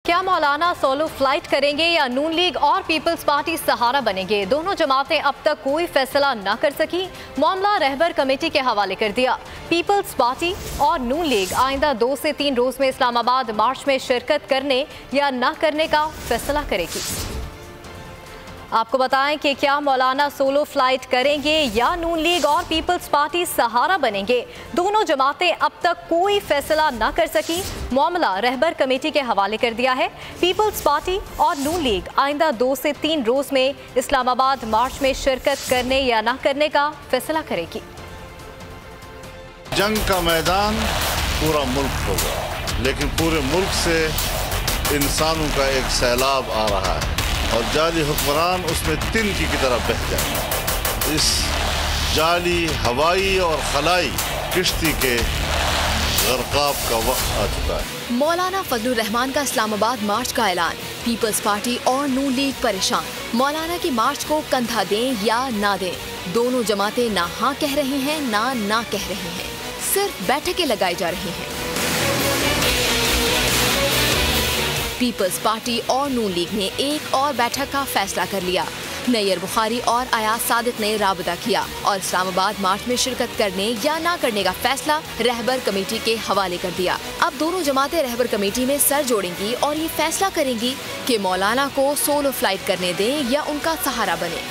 क्या मौलाना solo flight करेंगे या नून लीग और पीपल्स पार्टी सहारा बनेंगे? दोनों जमातें अब तक कोई फैसला न कर सकी। मामला रहबर कमेटी के हवाले कर दिया। पीपल्स पार्टी और नून लीग आइंदा 2 से 3 रोज में इस्लामाबाद मार्च में शिरकत करने या न करने का फैसला करेगी। आपको बताएं कि क्या मौलाना सोलो फ्लाइट करेंगे या नून लीग और पीपल्स पार्टी सहारा बनेंगे? दोनों जमातें अब तक कोई फैसला न कर सकी। मामला रहबर कमेटी के हवाले कर दिया है। पीपल्स पार्टी और नून लीग आइंदा 2 से 3 रोज में इस्लामाबाद मार्च में शिरकत करने या न करने का फैसला करेगी। जंग का मैदान पूरा मुल्क होगा, लेकिन पूरे मुल्क से इंसानों का एक सैलाब आ रहा है और जाली हुक्मरान उसमें तिनकी की तरह बह जाए। इस जाली हवाई और खलाई किश्ती के गरकाब का वक्त आ चुका है। मौलाना फजलुर रहमान का इस्लामाबाद मार्च का ऐलान। पीपल्स पार्टी और नून लीग परेशान। मौलाना की मार्च को कंधा दें या ना दें, दोनों जमातें ना हाँ कह रही हैं ना कह रही हैं। सिर्फ बैठकें लगाई जा रही हैं। पीपल्स पार्टी और नून लीग ने एक और बैठक का फैसला कर लिया। नैयर बुखारी और अयाज सादिक ने राबता किया और इस्लामाबाद मार्च में शिरकत करने या ना करने का फैसला रहबर कमेटी के हवाले कर दिया। अब दोनों जमातें रहबर कमेटी में सर जोड़ेंगी और ये फैसला करेंगी कि मौलाना को सोलो फ्लाइट करने दें या उनका सहारा बने।